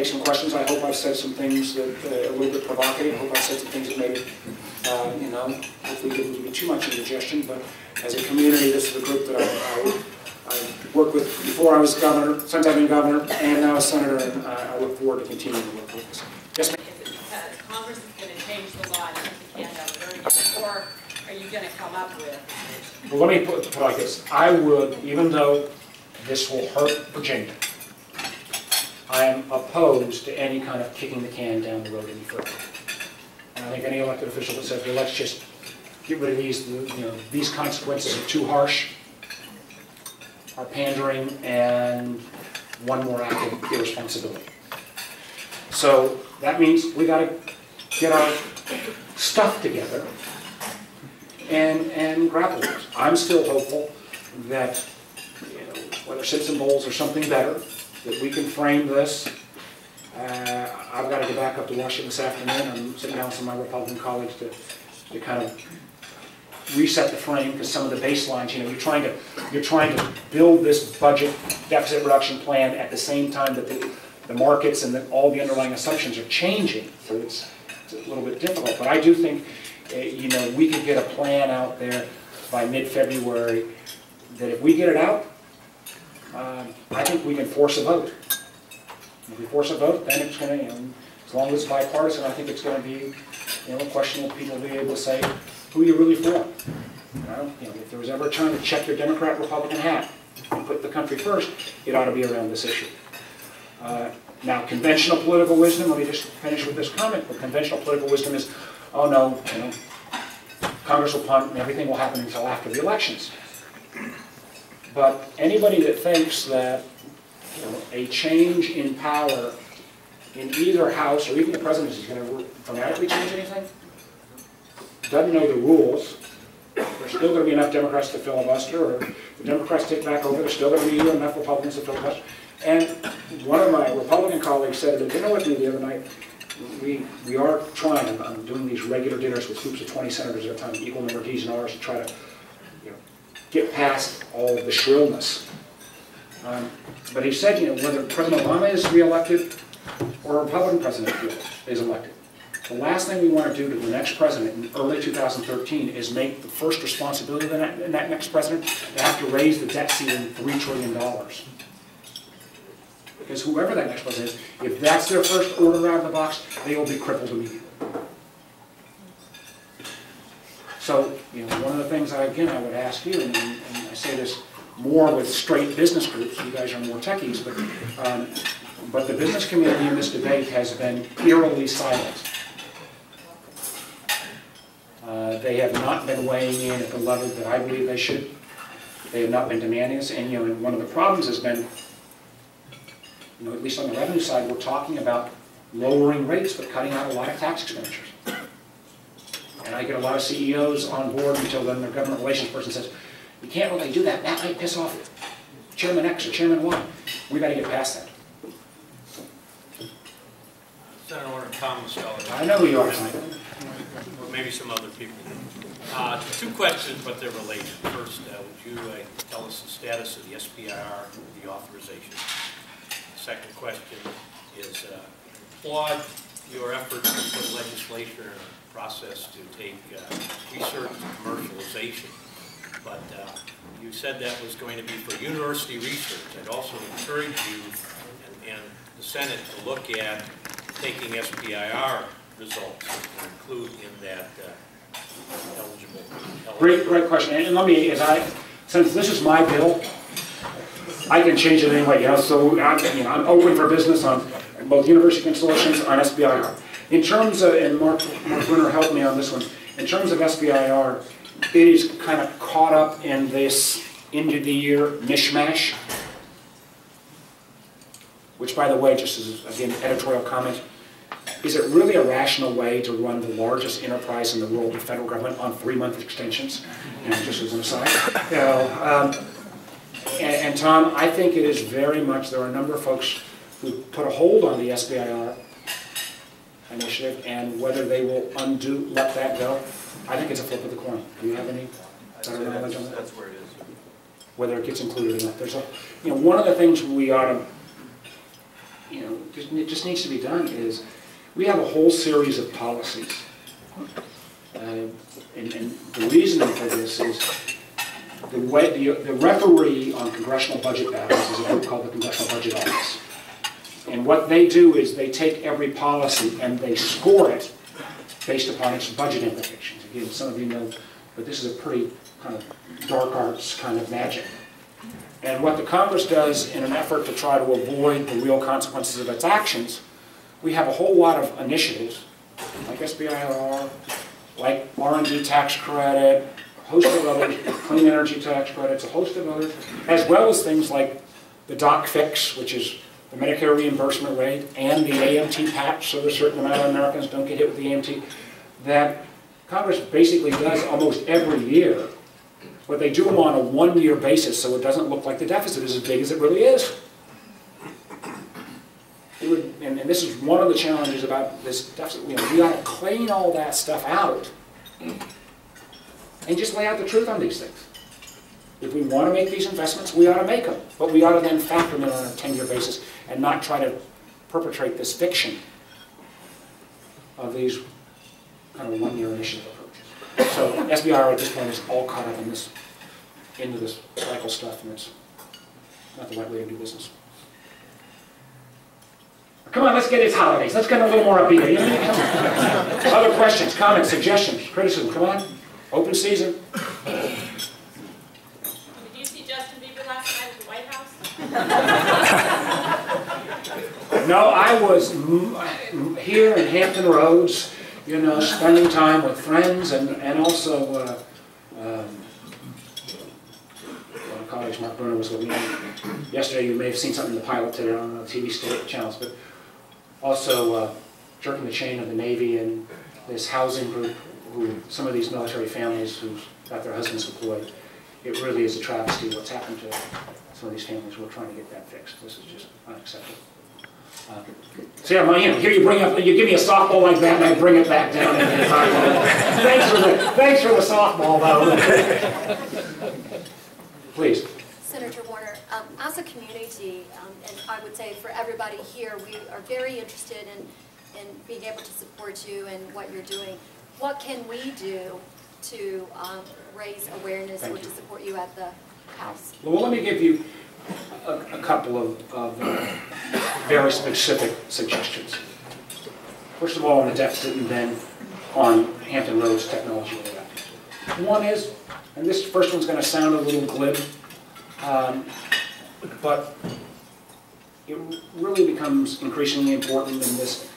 take some questions. I hope I've said some things that are a little bit provocative. I hope I've said some things that maybe, you know, hopefully didn't give you too much indigestion. But as a community, this is the group that I worked with before I was governor, since I've been governor, and now as senator, and I look forward to continuing to work with this. Yes, ma'am. Is it because Congress is going to change the law and take the can down the road again, or are you going to come up with? Well, let me put it like this. I would, even though this will hurt Virginia, I am opposed to any kind of kicking the can down the road any further. And I think any elected official that says, well, let's just get rid of these, you know, these consequences are too harsh, are pandering, and one more act of irresponsibility. So that means we got to get our stuff together and grapple with it. I'm still hopeful that, you know, whether Sips and Bowls or something better, that we can frame this. I've got to go back up to Washington this afternoon. I'm sitting down with some of my Republican colleagues to kind of reset the frame, because some of the baselines, you know, you're trying to build this budget deficit reduction plan at the same time that the markets and all the underlying assumptions are changing. So it's a little bit difficult. But I do think, you know, we could get a plan out there by mid-February that if we get it out, I think we can force a vote. If we force a vote, then it's going to, you know, as long as it's bipartisan, I think it's going to be, you know, a question of people being able to say who you're really for. You know, if there was ever a time to check your Democrat-Republican hat and put the country first, it ought to be around this issue. Now, conventional political wisdom, let me just finish with this comment, but conventional political wisdom is, oh no, you know, Congress will punt and everything will happen until after the elections. But anybody that thinks that, you know, a change in power in either house or even the presidency is going to dramatically change anything, doesn't know the rules. There's still going to be enough Democrats to filibuster, or if the Democrats take back over, there's still going to be enough Republicans to filibuster. And one of my Republican colleagues said at a dinner with me the other night, we are trying, I'm doing these regular dinners with groups of 20 senators at a time, equal number of D's and R's, to try to, you know, get past all of the shrillness. But he said, you know, whether President Obama is reelected or a Republican president is elected, the last thing we want to do to the next president in early 2013 is make the first responsibility of that next president to have to raise the debt ceiling $3 trillion. Because whoever that next president is, if that's their first order out of the box, they will be crippled immediately. So, you know, one of the things I would ask you, and I say this more with straight business groups, you guys are more techies, but the business community in this debate has been eerily silent. They have not been weighing in at the level that I believe they should. They have not been demanding this, and, you know, and one of the problems has been, you know, at least on the revenue side, we're talking about lowering rates but cutting out a lot of tax expenditures. And I get a lot of CEOs on board until then their government relations person says, you can't really do that, that might piss off Chairman X or Chairman Y. We've got to get past that. Senator Thomas. I know who you are. Or maybe some other people. Two questions, but they're related. First, would you tell us the status of the SBIR, the authorization? The second question is, applaud your efforts to put legislation in a process to take research to commercialization. But you said that was going to be for university research. I'd also encourage you and the Senate to look at taking SBIR results and include in that eligible. Great question. And let me, since this is my bill, I can change it anyway. You know, so I'm open for business on both university consortiums on SBIR. In terms of, and Mark Brunner helped me on this one. In terms of SBIR, it is kind of caught up in this end of the year mishmash. Which, by the way, just as, again, editorial comment, is it really a rational way to run the largest enterprise in the world, the federal government, on 3-month extensions? You know, just as an aside. You know, and Tom, I think it is very much, there are a number of folks who put a hold on the SBIR initiative, and whether they will let that go, I think it's a flip of the coin. Do you have any better knowledge on that? That's where it is. Whether it gets included or not. There's a, you know, one of the things we ought to, you know, just needs to be done is, we have a whole series of policies. And the reasoning for this is the referee on congressional budget battles is a group called the Congressional Budget Office. And what they do is they take every policy and they score it based upon its budget implications. Again, some of you know, but this is a pretty kind of dark arts kind of magic. And what the Congress does in an effort to try to avoid the real consequences of its actions, we have a whole lot of initiatives, like SBIR, like R&D tax credit, a host of others, clean energy tax credits, a host of others, as well as things like the doc fix, which is the Medicare reimbursement rate, and the AMT patch, so a certain amount of Americans don't get hit with the AMT, that Congress basically does almost every year, but they do them on a one-year basis, so it doesn't look like the deficit is as big as it really is. And this is one of the challenges about this deficit. We ought to clean all that stuff out and just lay out the truth on these things. If we want to make these investments, we ought to make them, but we ought to then factor them in on a 10-year basis and not try to perpetrate this fiction of these kind of one-year initiative approaches. So SBIR at this point is all caught up in this, into this cycle stuff, and it's not the right way to do business. Come on, let's get its holidays. Let's get a little more upbeat. You know, other questions, comments, suggestions, criticism. Come on. Open season. Did you see Justin Bieber last night at the White House? No, I was here in Hampton Roads, you know, spending time with friends and also colleagues. Mark Bruner was with me yesterday. You may have seen something in the pilot today on the TV channels, but also jerking the chain of the Navy and this housing group, who some of these military families who've got their husbands deployed. It really is a travesty what's happened to some of these families. We're trying to get that fixed. This is just unacceptable. So yeah, here you bring up, you give me a softball like that, and I bring it back down. Thanks for the softball, though. Please. Senator Warner, as a community, and I would say for everybody here, we are very interested in being able to support you and what you're doing. What can we do to raise awareness or to support you at the House? Well, let me give you a couple of very specific suggestions. First of all, on the deficit, and then on Hampton Roads technology layout. One is, and this first one's going to sound a little glib, but it really becomes increasingly important in this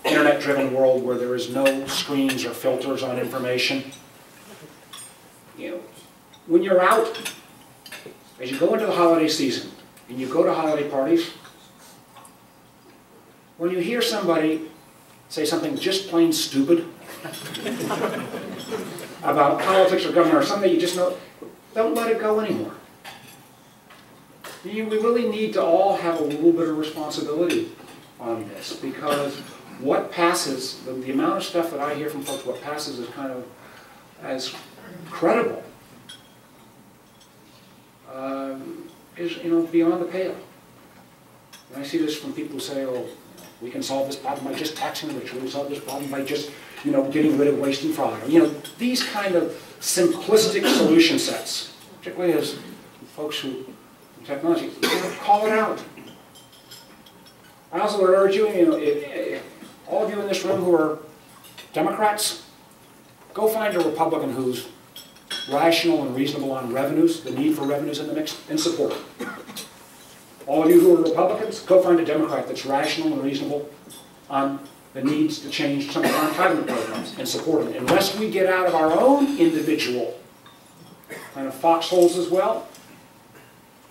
internet-driven world where there is no screens or filters on information. When you're out, as you go into the holiday season, and you go to holiday parties, when you hear somebody say something just plain stupid about politics or government or something you just know, don't let it go anymore. We really need to all have a little bit of responsibility on this, because what passes, the amount of stuff that I hear from folks, what passes is kind of as credible, is beyond the pale. And I see this from people who say, oh, we can solve this problem by just taxing the rich, we can solve this problem by just getting rid of waste and fraud. These kind of simplistic solution sets, particularly as folks who in technology, call it out. I also would urge you, all of you in this room who are Democrats, go find a Republican who's rational and reasonable on revenues, the need for revenues in the mix, and support it. All of you who are Republicans, go find a Democrat that's rational and reasonable on the needs to change some of our entitlement programs and support them. Unless we get out of our own individual kind of foxholes as well,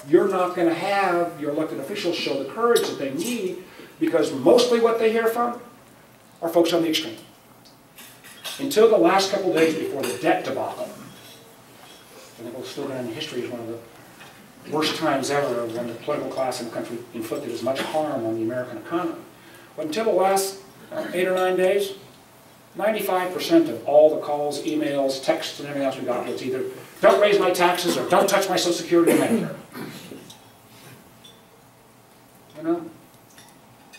you're not going to have your elected officials show the courage that they need, because mostly what they hear from are folks on the extreme. Until the last couple days before the debt debacle, I think we'll still go in history as one of the worst times ever when the political class in the country inflicted as much harm on the American economy. But until the last 8 or 9 days, 95% of all the calls, emails, texts, and everything else we got was either, don't raise my taxes or don't touch my Social Security and Medicare.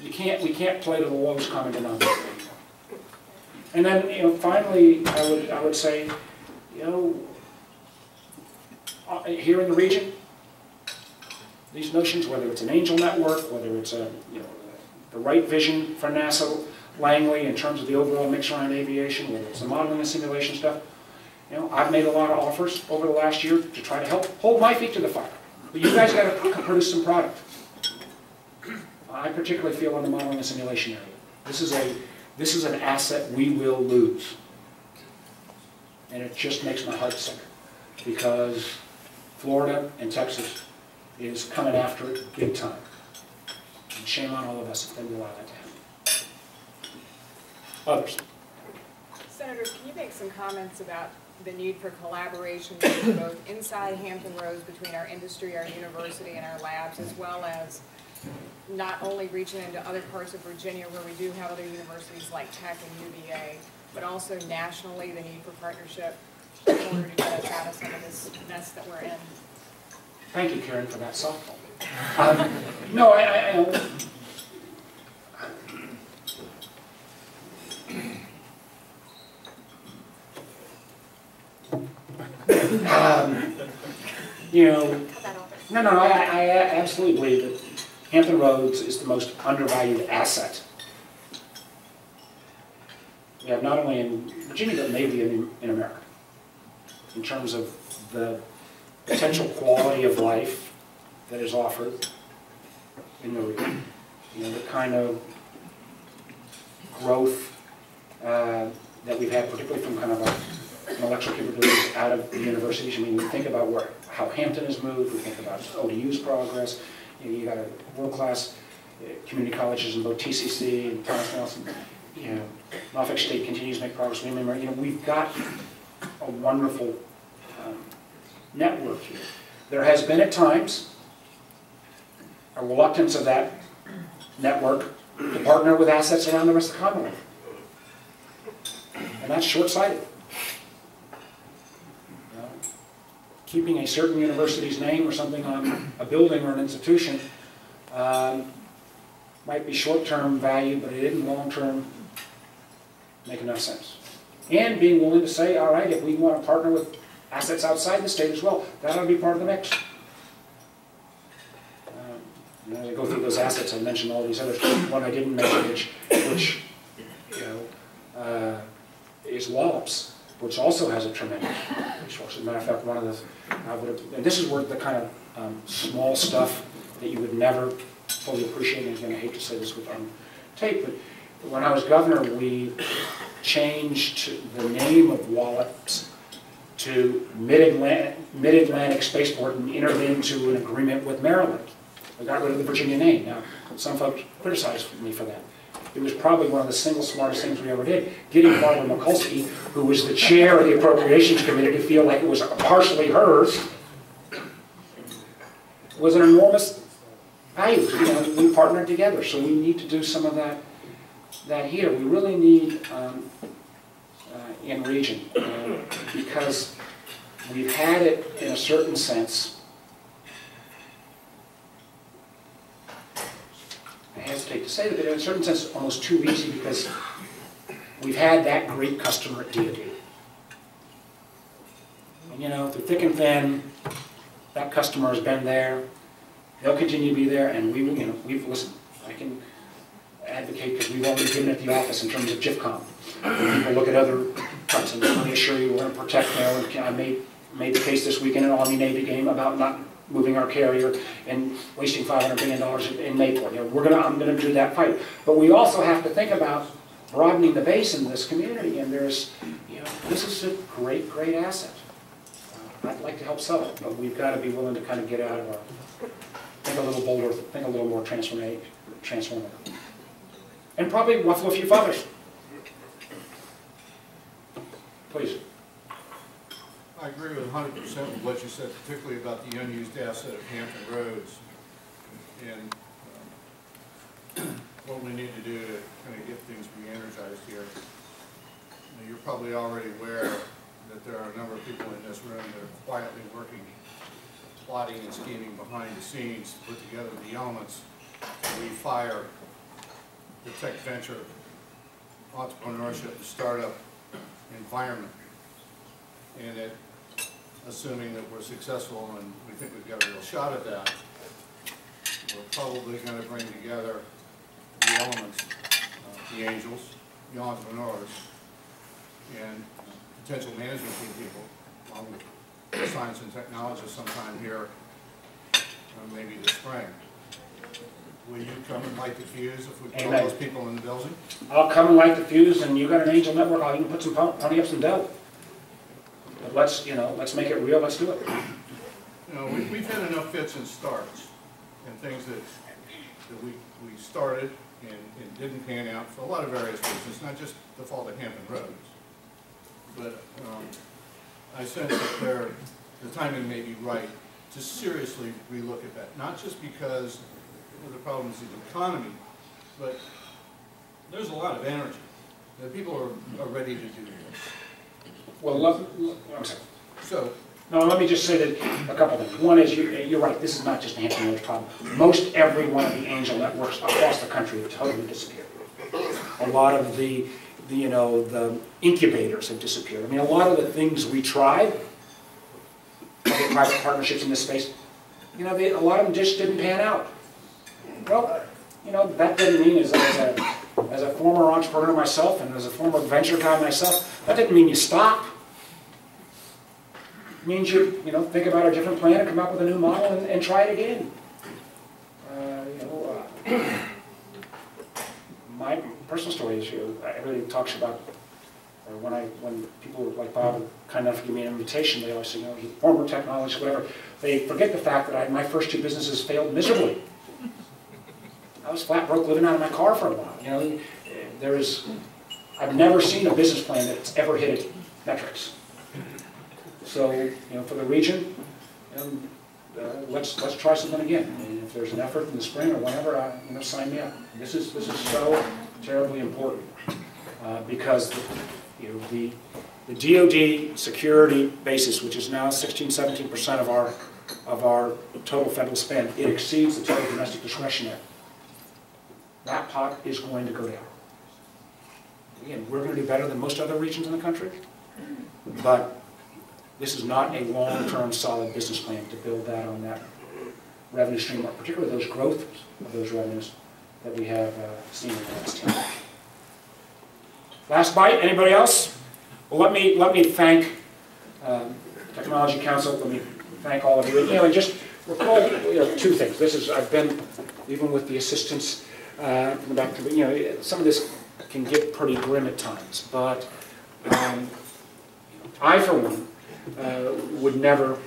we can't play to the lowest common denominator anymore. And then, you know, finally, I would say, you know, here in the region, these notions, whether it's an angel network, whether it's a, you know, the right vision for NASA Langley in terms of the overall mix around aviation, whether it's the modeling and simulation stuff, you know, I've made a lot of offers over the last year to try to help hold my feet to the fire. But you guys got to produce some product. I particularly feel in the modeling and simulation area. This is an asset we will lose. And it just makes my heart sick, because Florida and Texas is coming after it big time. And shame on all of us if they allow that to happen. Others? Senators, can you make some comments about the need for collaboration both inside Hampton Roads between our industry, our university, and our labs, as well as not only reaching into other parts of Virginia where we do have other universities like Tech and UVA, but also nationally the need for partnership in order to get us out of some of this mess that we're in? Thank you, Karen, for that softball. No, you know, no, I absolutely believe that Hampton Roads is the most undervalued asset we have, not only in Virginia, but maybe in America, in terms of the potential quality of life that is offered in the region. You know, the kind of growth that we've had, particularly from kind of intellectual capabilities out of the universities. I mean, we think about how Hampton has moved, we think about ODU's progress. You know, you got a world-class community colleges in both TCC and Thomas Nelson. You know, Norfolk State continues to make progress. You know, we've got a wonderful network here. There has been at times a reluctance of that network to partner with assets around the rest of the Commonwealth. And that's short-sighted. You know, keeping a certain university's name or something on a building or an institution might be short-term value, but it didn't long-term make enough sense. And being willing to say, all right, if we want to partner with assets outside the state as well, that ought to be part of the mix. And as I go through those assets, I mentioned all these others. One I didn't mention, which you know, is Wallops, which also has a tremendous resource. As a matter of fact, one of the, and this is where the kind of small stuff that you would never fully appreciate, and again, I hate to say this on tape, but when I was governor, we changed the name of Wallops to Mid-Atlantic Spaceport and entered into an agreement with Maryland. We got rid of the Virginia name. Now, some folks criticized me for that. It was probably one of the single smartest things we ever did. Getting Barbara Mikulski, who was the chair of the Appropriations Committee, to feel like it was partially hers was an enormous value. You know, we partnered together, so we need to do some of that here. We really need in region, because we've had it in a certain sense. I hesitate to say that, but in a certain sense, almost too easy, because we've had that great customer at DoD. And you know, through thick and thin, that customer has been there. They'll continue to be there, and we, you know, we've listened. I can advocate because we've already given at the office in terms of GIFCOM. When people look at other cuts, and let me assure you, we're going to protect Maryland. I made the case this week in an Army-Navy game about not moving our carrier and wasting $500 billion in Mayport. You know, I'm going to do that fight. But we also have to think about broadening the base in this community, and there's, you know, this is a great, great asset. I'd like to help sell it, but we've got to be willing to kind of get out of our, think a little bolder, think a little more transformative. And probably ruffle a few feathers. Please. I agree with 100% with what you said, particularly about the unused asset of Hampton Roads. And what we need to do to kind of get things re-energized here. You know, you're probably already aware that there are a number of people in this room that are quietly working, plotting and scheming behind the scenes to put together the elements to refire the tech venture entrepreneurship, the startup environment. And that, assuming that we're successful and we think we've got a real shot at that, we're probably going to bring together the elements, the angels, the entrepreneurs, and potential management team people, along with science and technologists sometime here, maybe this spring. Will you come and light the fuse if we put all those people in the building? I'll come and light the fuse, and you got an angel network, I'll even put some, pony up some dough. But let's, let's make it real, let's do it. We've had enough fits and starts, and things that we started and didn't pan out for a lot of various reasons, not just the fault of Hampton Roads. But I sense that the timing may be right to seriously relook at that, not just because of the problems of the economy, but there's a lot of energy. People are ready to do this. Well, I'm sorry. So, no, let me just say that a couple things. One is, you're right, this is not just a Hampton Roads problem. Most every one of the angel networks across the country have totally disappeared. A lot of the incubators have disappeared. I mean, a lot of the things we tried, public-private partnerships in this space, a lot of them just didn't pan out. Well, that doesn't mean as a former entrepreneur myself and as a former venture guy myself, that didn't mean you stop. It means you, think about a different plan and come up with a new model and try it again. My personal story is, everybody talks about, when people like Bob are kind enough to give me an invitation, they always say, former technologist, whatever. They forget the fact that my first two businesses failed miserably. I was flat broke living out of my car for a while. I've never seen a business plan that's ever hit metrics. So, for the region, let's try something again. And if there's an effort in the spring or whenever, sign me up. This is so terribly important because the DoD security basis, which is now 16–17% of our total federal spend, it exceeds the total domestic discretionary. That pot is going to go down. Again, we're going to do better than most other regions in the country, but this is not a long-term solid business plan to build that on that revenue stream, or particularly those growth of those revenues that we have seen in the last 10 years. Last bite, anybody else? Well, let me thank Technology Council. Let me thank all of you. And just recall two things. I've been, even with the assistance from Dr. Some of this can get pretty grim at times, but I, for one, would never,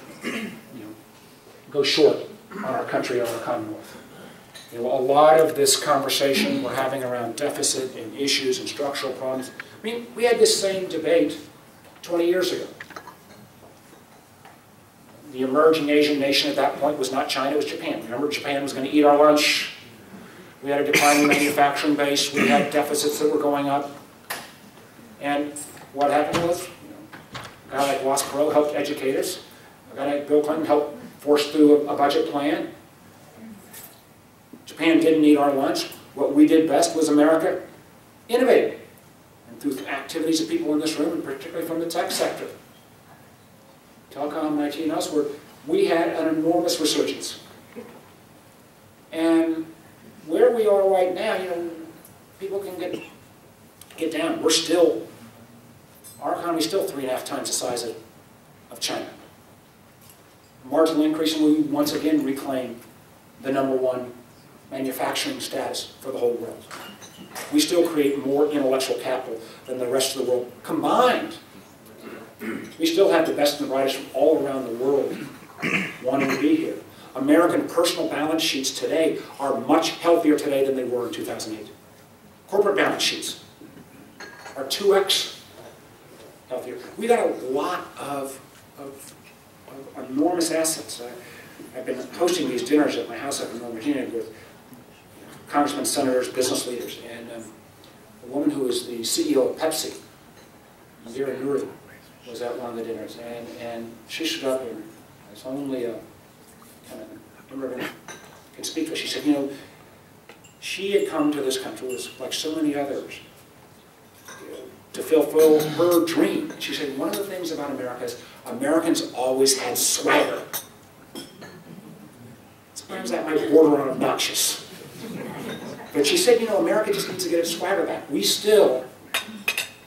go short on our country or our Commonwealth. A lot of this conversation we're having around deficit and issues and structural problems. I mean, we had this same debate 20 years ago. The emerging Asian nation at that point was not China, it was Japan. Remember, Japan was going to eat our lunch. We had a declining manufacturing base. We had deficits that were going up. And what happened was, a guy like Ross Perot helped educate us. A guy like Bill Clinton helped force through a budget plan. Japan didn't eat our lunch. What we did best was America innovated. And through activities of people in this room, and particularly from the tech sector, telecom, IT, and elsewhere, we had an enormous resurgence. And where we are right now, people can get down. Our economy is still 3.5 times the size of China. Marginal increase, and we once again reclaim the #1 manufacturing status for the whole world. We still create more intellectual capital than the rest of the world combined. We still have the best and the brightest from all around the world wanting to be here. American personal balance sheets today are much healthier today than they were in 2008. Corporate balance sheets are 2x healthier. We got a lot of enormous assets. I've been hosting these dinners at my house up in Northern Virginia with congressmen, senators, business leaders, and a woman who is the CEO of Pepsi, Vera Nuri, was at one of the dinners, and she stood up, and it's only a kind of immigrant can speak to her. She said, She had come to this country, like so many others, to fulfill her dream. She said, one of the things about America is Americans always had swagger. Sometimes that might border on obnoxious. But she said, you know, America just needs to get its swagger back. We still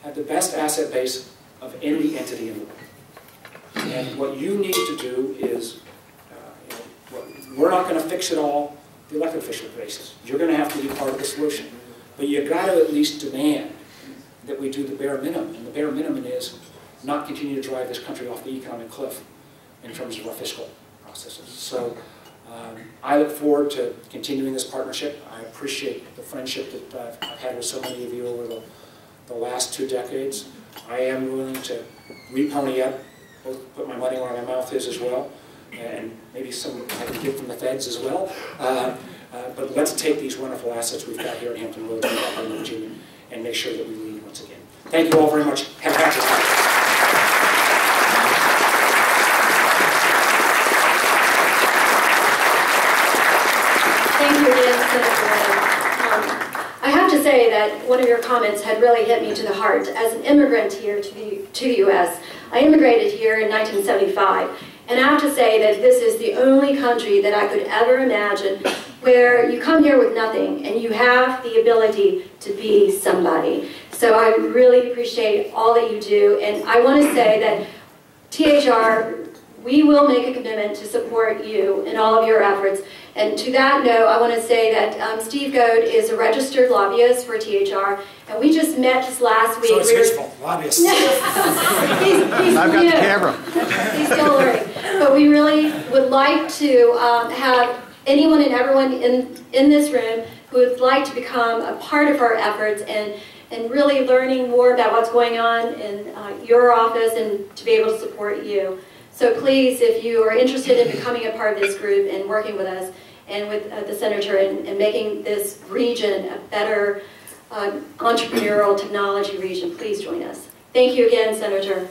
have the best asset base of any entity in the world. And what you need to do is, we're not going to fix it all the elected official basis. You're going to have to be part of the solution. But you've got to at least demand that we do the bare minimum. And the bare minimum is not continue to drive this country off the economic cliff in terms of our fiscal processes. So I look forward to continuing this partnership. I appreciate the friendship that I've had with so many of you over the last 2 decades. I am willing to repony up, put my money where my mouth is as well, and maybe some I can get from the feds as well. But let's take these wonderful assets we've got here at Hampton Roads and Virginia and make sure that we lead once again. Thank you all very much. Have a happy time. Thank you again, Senator. I have to say that one of your comments had really hit me to the heart. As an immigrant here to the U.S., I immigrated here in 1975, and I have to say that this is the only country that I could ever imagine where you come here with nothing and you have the ability to be somebody. So I really appreciate all that you do, and I want to say that THR, we will make a commitment to support you in all of your efforts. And to that note, I want to say that Steve Goad is a registered lobbyist for THR, and we just met just last week. So it's his fault, lobbyist. he's I've got the camera. He's still learning. But we really would like to have anyone and everyone in this room who would like to become a part of our efforts and really learning more about what's going on in your office and to be able to support you. So please, if you are interested in becoming a part of this group and working with us and with the Senator and making this region a better entrepreneurial technology region, please join us. Thank you again, Senator.